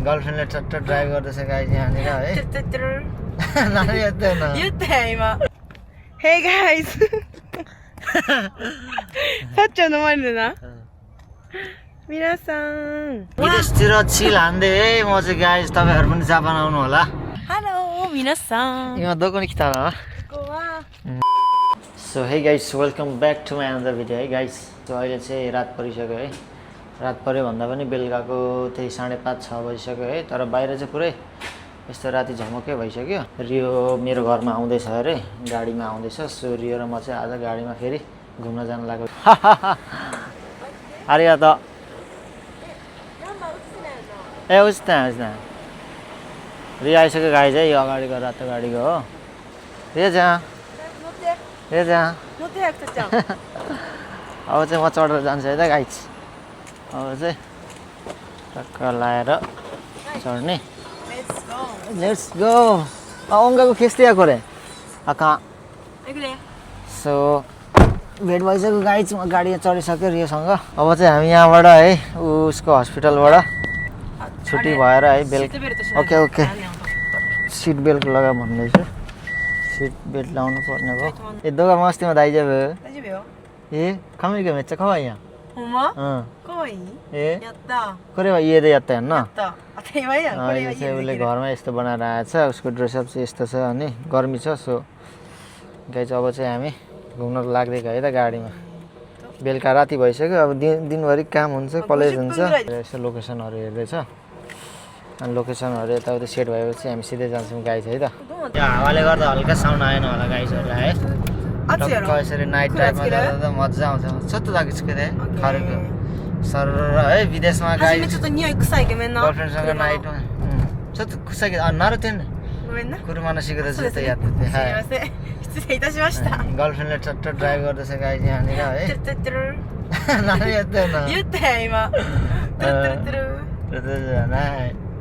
गर्लफ्रेन्डले टट्ट drive गर्दैछ guys यहाँनिर है नानी यत्दैन Hey guys. 사촌 너무하는데나. 미나상. विदेशतिर चिल हान्दै है म चाहिँ गाइस तपाईहरु पनि जापान आउनु होला Hello, 미나상. यहाँ दोकान किता so hey guys welcome back to my another video hi guys so अहिले चाहिँ रात परिसक्यो है रात पर्यो भन्दा पनि बेलुकाको त्यही 5:30-6 बजिसक्यो है तर बाहिर चाहिँ पुरै यस्तो राति झमक्कै भइसक्यो रियो मेरो घरमा आउँदैछ अरे गाडीमा आउँदैछ सो रियो र म चाहिँ आज गाडीमा फेरि घुम्न जान लाग्यो अरे त ए उस्ता रियो आइसक्यो गाडी चाहिँ यो अगाडिको रातो गाडीको हो रियो जहाँ रियो जहाँ अब चाहिँ म चढेर जान्छु है त गाइज अब चाहिँ टक्क लाएर चढ्ने लेट्स गो अङ्गाको खेस्दै आएको रे कहाँ सो भेट भइसक्यो गाइज म गाडी चढिसक्यो रियोसँग अब चाहिँ हामी यहाँबाट है उसको हस्पिटलबाट छुट्टी भएर है belt okay okay sit belt लगा भन्दैछु सिट बेल्ट लाउनु पर्ने भयो ए दोगा मस्तीमा दाइजे भयो ए खामेको मेच्चा खवा यहाँ ए कोरे भाइ ये यात्ता हैन अहिले चाहिँ उसले घरमा यस्तो बनाएर आएछ उसको ड्रेसअप चाहिँ यस्तो छ अनि गर्मी छ सो गाइज अब चाहिँ हामी घुम्न लाग्दैको है त गाडीमा बेलुका राति भइसक्यो अब दिनभरि काम हुन्छ कलेज हुन्छ यसो लोकेसनहरू हेर्दैछ अनि लोकेसनहरू यताउति सेट भएपछि हामी सिधै जान्छौँ गाइज है त त्यो हावाले गर्दा हल्का साउन्ड आएन होला गाइजहरूलाई है टक्क यसरी नाइट ड्राइभमा जाँदा त मजा आउँछ सत्तो लाग्छ के खरेको सर है विदेशमा गाई गर्लफ्रेन्डसँग नाइटमा सत्तो खुसाकी नारो थियो नि कुरुमाना सिकेर चाहिँ त याद गर्लफ्रेन्डले टट्ट ड्राइभ गर्दैछ गाई यहाँनिर है नानी यत्दैन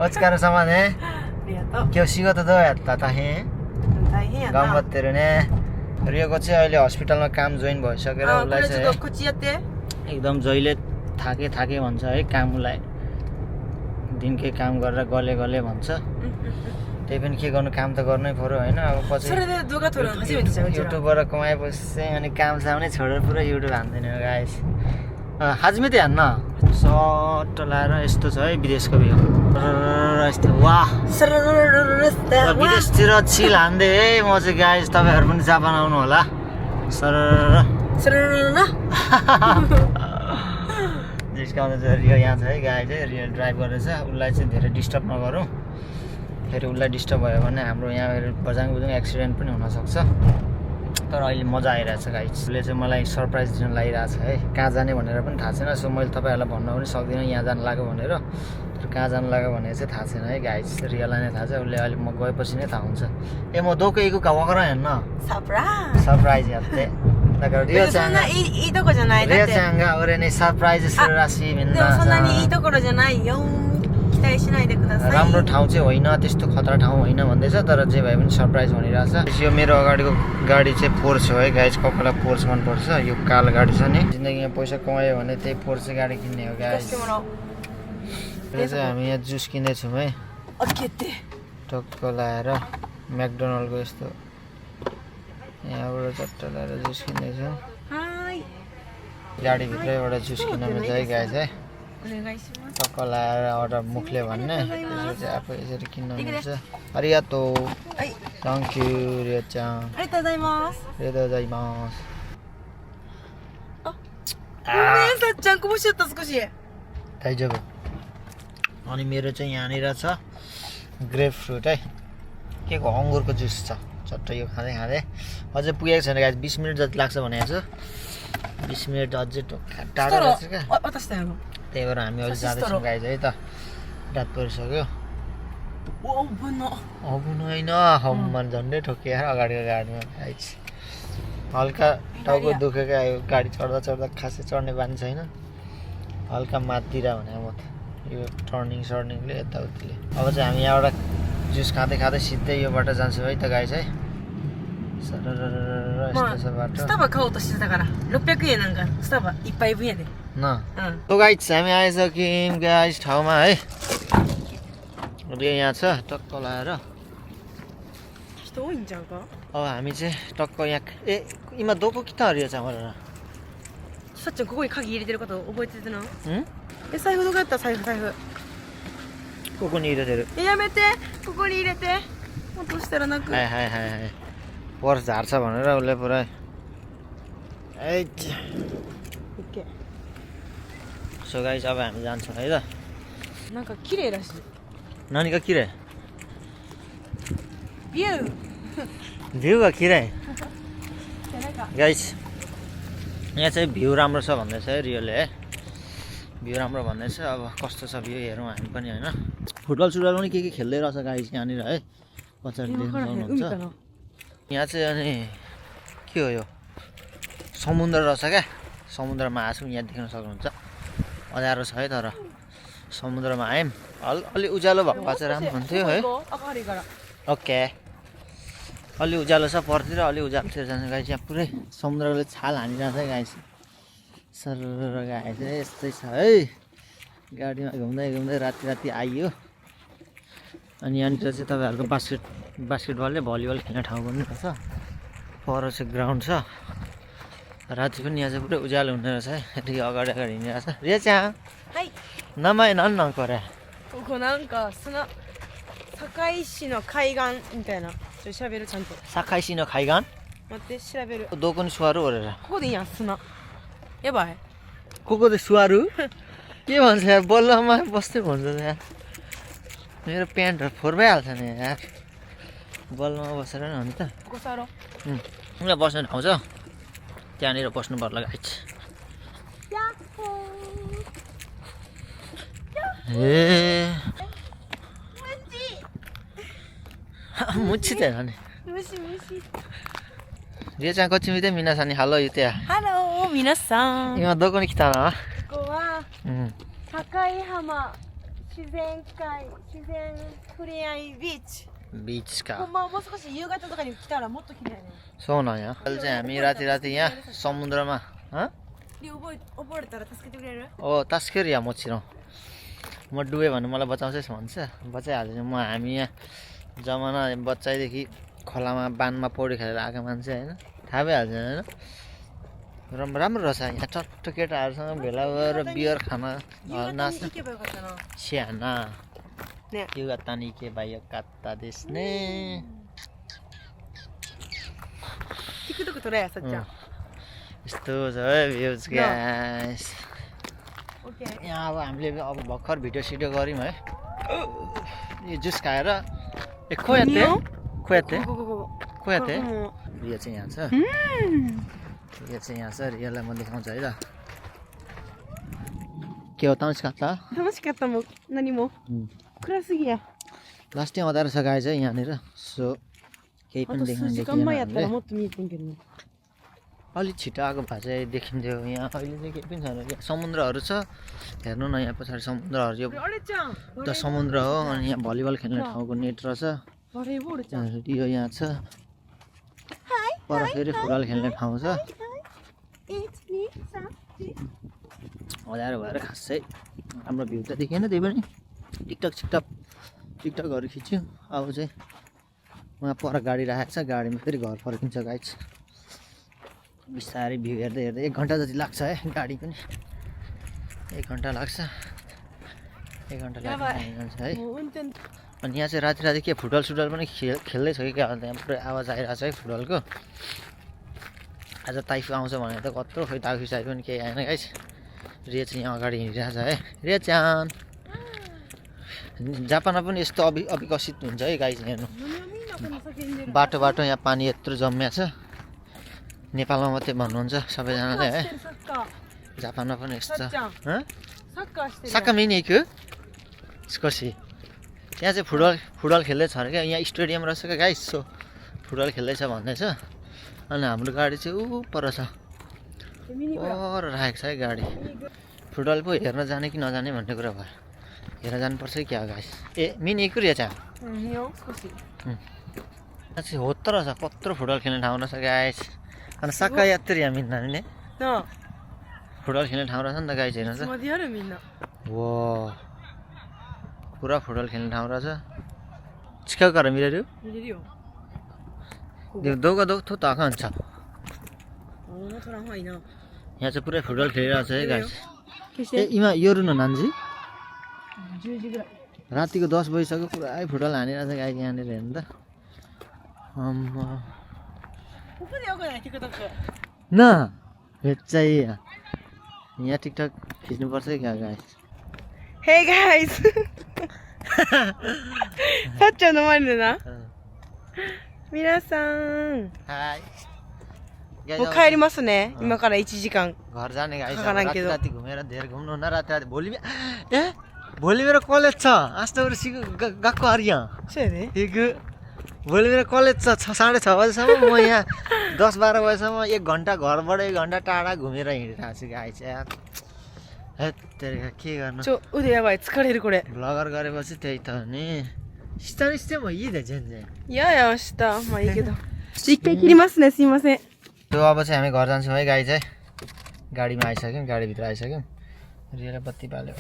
ओचकार सामान है क्यों सिगो त दो यात्ता ताहे गम्बत्तेर ने रियोको चाहिँ अहिले हस्पिटलमा काम जोइन भइसकेर उसलाई चाहिँ एकदम जहिले थाके भन्छ है काम उसलाई दिनकै काम गरेर गले भन्छ त्यही पनि के गर्नु काम त गर्नै पर्यो होइन अब पछि युट्युबबाट कमाएपछि चाहिँ अनि काम सामनै छोडेर पुरा युट्युब हान्दैन गाइस हाजमे त हान्न सट्ट लाएर यस्तो छ है विदेशको भ्यू यस्तो वाह विदेशतिर चिल हान्दै है म चाहिँ गाइस तपाईहरु पनि जापान आउनु होला सर जिस्काउँदै चाहिँ रियो यहाँ छ है गाई चाहिँ रियो ड्राइभ गर्दैछ उसलाई चाहिँ धेरै डिस्टर्ब नगरौँ फेरि उसलाई डिस्टर्ब भयो भने हाम्रो यहाँ बजाङ एक्सिडेन्ट पनि हुनसक्छ तर अहिले मजा आइरहेछ गाइस उसले चाहिँ मलाई सरप्राइज दिन लागिरहेछ है कहाँ जाने भनेर पनि थाहा छैन सो मैले तपाईँहरूलाई भन्न पनि सक्दिनँ यहाँ जानु लाग्यो भनेर तर कहाँ जानु लाग्यो भनेर चाहिँ थाहा छैन है गाइस रियोलाई नै थाहा छ उसले अहिले म गएपछि नै थाहा हुन्छ ए म दोकैको वगरा हेर्न सरप्राइज यात्ते रियो च्याङ्गा ओरे नै सरप्राइज राशि राम्रो ठाउँ चाहिँ होइन त्यस्तो खतरा ठाउँ होइन भन्दैछ तर जे भए पनि सरप्राइज भनिरहेछ यो मेरो अगाडिको गाडी चाहिँ फोर्स हो है गाइस कपाललाई फोर्स मनपर्छ यो कालो गाडी छ नि जिन्दगीमा पैसा कमायो भने त्यही फोर्स गाडी किन्ने हो गाइस अहिले चाहिँ हामी यहाँ जुस किन्दैछौँ है टक्क लाएर म्याकडोनल्डको यस्तो यहाँबाट चट्ट लाएर जुस किन्दैछौँ गाडीभित्रैबाट जुस किन्न मिल्छ है गाइस है टक्क लाएर अर्डर मुखले भन्ने त्यसपछि आफू यसरी किन्न मिल्छ अरियातो थ्याङ्क यू रियोचाङ दाइजोको अनि मेरो चाहिँ यहाँनिर छ ग्रेप फ्रुट है के को अङ्गुरको जुस छ चट्ट यो खाँदै अझै पुगेको छैन गाइस 20 मिनट जति लाग्छ भनेको छु 20 मिनट अझै टाढो रहेछ क्या त्यही भएर हामी अहिले जाँदैछौँ गाइस है त रात परिसक्यो होइन मन झन्डै ठोकिएर अगाडिको गाडीमा गाइस हल्का टाउको दुखेको आयो गाडी चढ्दा खासै चढ्ने बानी छैन हल्का माथितिर भने म त यो टर्निङले यताउतिले अब चाहिँ हामी यहाँबाट जुस खाँदै सिधै यो बाटो जान्छौँ है त गाइस है तो गाइस हामी आइसक्यौँ गाइस ठाउँमा है रिया यहाँ छ टक्क लाएर 人多いんちゃうか अब हामी चाहिँ टक्क यहाँ今どこ来たリアちゃん俺らさっちゃんここに鍵入れてること覚えててなうんえ財布どこやった財布ここに入れてるやめてここに入れて落としたら泣くはいはいはいはいपर्स झार्छ भनेर उसले पुरै ए OK सो गाइस अब हामी जान्छौँ है त なんか綺麗らしい何が綺麗ビュー भ्यूが綺麗じゃなんか गाइस यहाँ चाहिँ भ्यू राम्रो छ भन्दैछ है रियोले है भ्यू राम्रो भन्दैछ अब कस्तो छ भ्यू हेरौँ हामी पनि होइन फुटबल सुटबल पनि के खेल्दै रहेछ गाइस यहाँनिर है पछाडि देख्न सक्नुहुन्छ यहाँ चाहिँ अनि के हो यो समुद्र रहेछ क्या समुद्रमा आएको छौँ यहाँ देख्न सक्नुहुन्छ अँध्यारो छ है तर समुद्रमा आयौँ अलि उज्यालो भएको भए चाहिँ राम्रो हुन्थ्यो है ओके अलि उज्यालो छ परतिर अलि उज्यालोतिर जान्छ गाइस यहाँ पुरै समुद्रले छाल हानिरहेको छ गाइस सर गाइस यस्तै छ है गाडीमा घुम्दै घुम्दै राति राति आइयो अनि यहाँनिर चाहिँ तपाईँहरूको बास्केटबलले भलिबल खेल्ने ठाउँ पनि रहेछ पर चाहिँ ग्राउन्ड छ राति पनि यहाँ चाहिँ पुरै उज्यालो हुँदो रहेछ है यति अगाडि अगाडि हिँडिरहेको छ रिया चाहिँ はい नमाए नन् नこれここなんか堺市の海岸みたいなちょっと調べるちゃんと साखाइसी न खाइगान 待って調べる どこに座る俺ら ここでいいやん砂やばい को को त सुवारु के भन्छ यार बल्लमा बस्दै भन्छ यार मेरो प्यान्टहरू फोहोर भइहाल्छ नि यार बल्लमा बसेर नि हुन्छ ここ座ろう यहाँ बस्ने ठाउँ छ त्यहाँनिर बस्नु पर्ला गाइस やっほー ए मुच्छी त नि むしむし リエちゃんこっち見て皆さんにハロー言ってやハロー皆さん今どこに来たのここはうん境浜自然ふれあいビーチビーチほかんまはもう少し夕方とかに来たらもっと綺麗ねそうなんやअहिले चाहिँ हामी राति राति यहाँ समुद्रमाで覚えたら助けてくれる ओ तस्केर या म छिराउँ म डुबेँ भने मलाई बचाउँछस् भन्छ बचाइहाल्छु म हामी यहाँ जमाना बच्चादेखि खोलामा बाँधमा पौडी खेलेर आएको मान्छे होइन थाहा भइहाल्छ होइन राम्रो रहेछ यहाँ टट्ट केटाहरूसँग भेला भएर बियर खान नाच्न 行けばよかったな स्याना ね युगाता निके बायो कात्ता देश ने TikTok 撮れやさっちゃん यस्तो छ है भ्युज ग्यास ओके यहाँ अब हामीले अब भर्खर भिडियो सिडियो गऱ्यौँ है यो जुस खाएर ए खोयाते खोयाते ここ खोयाते も रिया चाहिँ यहाँ छ रिया चाहिँ यहाँ छ रियालाई म देखाउँछु है त के हो तन्स खात्ता 楽しかったもん何も暗すぎや लास्टै अँध्यारो छ गाई चाहिँ यहाँनिर सो केही あ पनि と देख्न 数時間 देखिएन 前やったら हामीले もっと見えてんけどね अलिक छिटो आएको भए चाहिँ देखिन्थ्यो यहाँ अहिले चाहिँ केही पनि छैन यहाँ समुद्रहरू छ हेर्नु न यहाँ पछाडि समुद्रहरू यो あれちゃん त समुद्र हो अनि यहाँ भलिबल खेल्ने ठाउँको नेट रहेछ バレーボールちゃん यो यहाँ छ पर फेरि फुटबल खेल्ने ठाउँ छ 1 2 3 4 अँध्यारो भएर खासै राम्रो भ्यू त देखेन त्यही पनि टिकटकहरू खिच्यो अब चाहिँ उहाँ पर गाडी राखेको छ गाडीमा फेरि घर फर्किन्छ गाइस बिस्तारै भ्यू हेर्दै हेर्दै 1 घन्टा जति लाग्छ है गाडी पनि 1 घन्टा लाग्छ 1 घन्टा लाग्छ है もう運転 अनि यहाँ चाहिँ राति राति के फुटबल सुटबल पनि खेल्दै छ कि क्या अन्त यहाँ पुरै आवाज आइरहेको छ है फुटबलको आज ताइफु आउँछ भनेर त कत्रो खोइ ताइफु साइफु पनि केही आएन गाइस रिया चाहिँ यहाँ अगाडि हिँडिरहेको छ है रिया चान जापानमा पनि यस्तो अविकसित हुन्छ है गाइस हेर्नु 何をみんなこの叫んでる बाटो बाटो यहाँ पानी यत्रो जम्मिया छ नेपालमा मात्रै भन्नुहुन्छ सबैजनाले है サッカー जापानमा पनि यस्तो さっちゃん छ サッカーしてる साक्का मिनी कि स्कोसी त्यहाँ चाहिँ फुटबल खेल्दैछ अरे क्या यहाँ स्टेडियम रहेछ क्या गाइस सो फुटबल खेल्दैछ भन्दैछ अनि हाम्रो गाडी चाहिँ ऊ पर छ ミニグラ पर राखेको छ है गाडी फुटबल पो हेर्न जाने कि नजाने भन्ने कुरा भयो हेरेर जानुपर्छ कि क्या गाइस ए मिनी कुरिया छ うんいいよ少し यहाँ चाहिँ हो त रहेछ कत्रो फुटबल खेल्ने ठाउँ रहेछ गाइस अनि साक्का यात्री यहाँ मिन्दा नि なあ फुटबल खेल्ने ठाउँ रहेछ नि त गाइस हेर्नु いつまでやるみんな वा पुरा फुटबल खेल्ने ठाउँ रहेछ चिकाउ गरेर मिलेर 見れるよ。 दोगा दो थो ताका हुन्छ ああ、トランハイな。 यहाँ चाहिँ पुरै फुटबल खेलिरहेको छ है गाइस 消し ए て。 इमा यो रुन नान्जी 10時ぐらい。 रातिको 10 बजिसक्यो पुरै फुटबल हानिरहेको छ गाइस यहाँनिर हेर्नु त अम्मा ここでよくない TikTok。 न हेच्चै यहाँ टिकटक खिच्नुपर्छ है क्या गाइस Hey guys! さっちゃんの前でな。皆さん。 हाय もう帰りますね。今から1時間。 घर जाने गाइस खाना राति के दो। राति घुमेर धेर घुम्नु न राति राति भोलि ए भोलि मेरो कलेज छ आज त गएको अरे यहाँ そうやで。 भोलि मेरो कलेज छ 6:30 बजेसम्म म यहाँ 10-12 बजेसम्म 1 घन्टा घरबाट 1 घन्टा टाढा घुमेर हिँडिरहेको छु गाइस यार हेत्तेरिका के गर्नु 腕やばい。疲れるこれ。 ब्लगर गरेपछि त्यही त हो नि स्टारもいいで全然いやいや、した。まあいいけど。一回切りますね。すいません。 त्यो अब चाहिँ हामी घर जान्छौँ है गाई चाहिँ गाडीमा आइसक्यौँ गाडीभित्र आइसक्यौँ रियाले बत्ती पाल्यो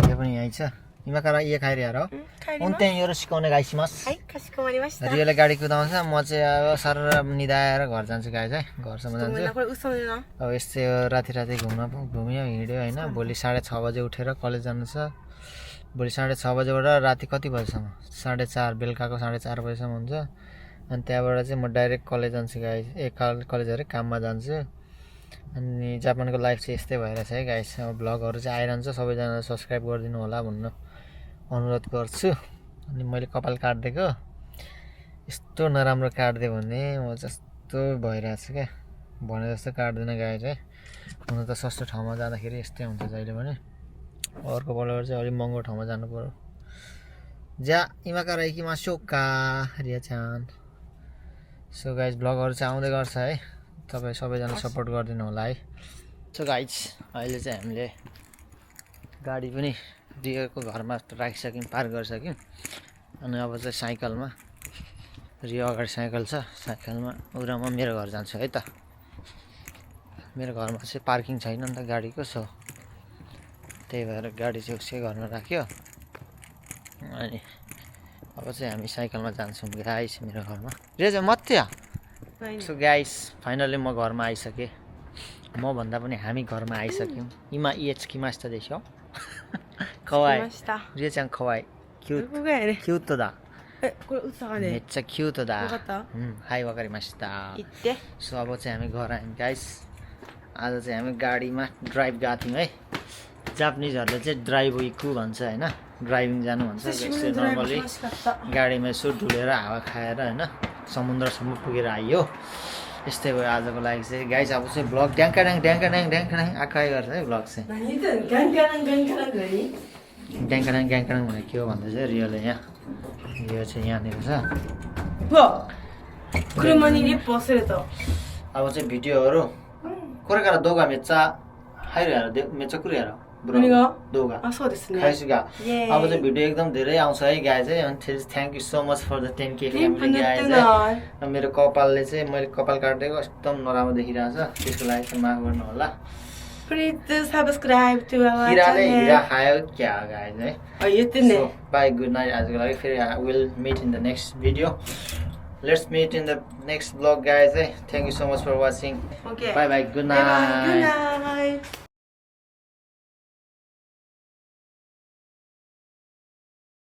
यो पनि यहीँ छ इमा कार ये खाइरहेर हो 帰り उन ます。 त्यहाँ यो सिकाउने गाई सिमास はい、かしこまりました。 रियाले गाडी कुदाउँछ म चाहिँ अब सर निदाएर घर जान्छु गाई चाहिँ घरसम्म ごめんな、 जान्छु これ嘘でな。 अब यस्तै राति राति घुम्यो हिँड्यो होइन भोलि 6:30 बजे उठेर कलेज जानु छ भोलि 6:30 बजेबाट राति कति बजेसम्म 4:30 बेलुकाको 4:30 बजेसम्म हुन्छ अनि त्यहाँबाट चाहिँ म डाइरेक्ट कलेज जान्छु गाई कलेज अरे काममा जान्छु अनि जापानको लाइफ चाहिँ यस्तै भइरहेछ है गाइस अब भ्लगहरू चाहिँ आइरहन्छ सबैजनाले सब्सक्राइब गरिदिनु होला भन्नु अनुरोध गर्छु अनि मैले कपाल काट्दिएको यस्तो नराम्रो काट्दियो भने म जस्तो भइरहेछ क्या भने जस्तो काट्दैन गाई चाहिँ हुन त सस्तो ठाउँमा जाँदाखेरि यस्तै हुन्छ जहिले पनि अर्को पल्ट चाहिँ अलिक महँगो ठाउँमा जानु पर्यो ज्या इमाका राइकी मासोका रियाचान सो गाइज ब्लगहरू चाहिँ आउँदै गर्छ है तपाईँ सबैजना सपोर्ट गरिदिनु होला है सो गाइज अहिले चाहिँ हामीले गाडी पनि रियाको घरमा राखिसक्यौँ पार्क गरिसक्यौँ अनि अब चाहिँ साइकलमा रिया अगाडि साइकल छ साइकलमा उरामा मेरो घर जान्छु है त मेरो घरमा चाहिँ पार्किङ छैन नि त गाडीको सो त्यही भएर गाडी चाहिँ उसकै घरमा राख्यो अनि अब चाहिँ हामी साइकलमा जान्छौँ गाइस मेरो घरमा रिया चाहिँ मत्या सो गाइस फाइनली म घरमा आइसकेँ म भन्दा पनि हामी घरमा आइसक्यौँ इमा इएच किमास्ता देख्यौ खवाई रिया चाहिँ खवाई क्युट ここがやね。 क्युट त दा これ嘘がね。 मेच्चा क्युट दा わかった？ हाई वकारिमास्ता 行って。 सो अब चाहिँ हामी घर आयौँ गाइस आज चाहिँ हामी गाडीमा ड्राइभ गएको थियौँ है जापानिजहरूले चाहिँ ड्राइभ विकु भन्छ होइन ड्राइभिङ जानु भन्छ यसो नर्मली गाडीमा यसो ढुलेर हावा खाएर होइन समुद्रसम्म पुगेर आइयो यस्तै भयो आजको लागि चाहिँ गाइस अब चाहिँ ब्लग ड्याङ्काड्याङ ड्याङ्काड्याङ ड्याङ्काड्याङ आएकै गर्छ है ब्लग चाहिँ 何言ってんの？ガンガランガンガランって何？ ड्याङ्काड्याङ ड्याङ्काड्याङ भनेर के हो भन्दा चाहिँ रियलले यहाँ यो चाहिँ यहाँनिर छ うわ。車にリップ忘れた。 अब चाहिँ भिडियोहरू これから動画めっちゃ入るやろめっちゃ来るやろ何が？動画 あ、そうですね。 खाइसुगा イエーイ。 अब चाहिँ भिडियो एकदम धेरै आउँछ है गाइज है अनि thank you so much for the 10K リップ family 塗って guys な है い。 अब मेरो कपालले चाहिँ मैले कपाल काटेको एकदम नराम्रो देखिरहेछ त्यसको लागि चाहिँ माफ गर्नु होला Please subscribe to our किराले हिरा channel. खायो क्या गाइज है あ、言ってね。 बाई गुड नाइट आजको लागि फेरि will meet in the next video let's meet in the next vlog guys है thank you so much for watching Okay. Bye bye good Bye bye. Night Good night.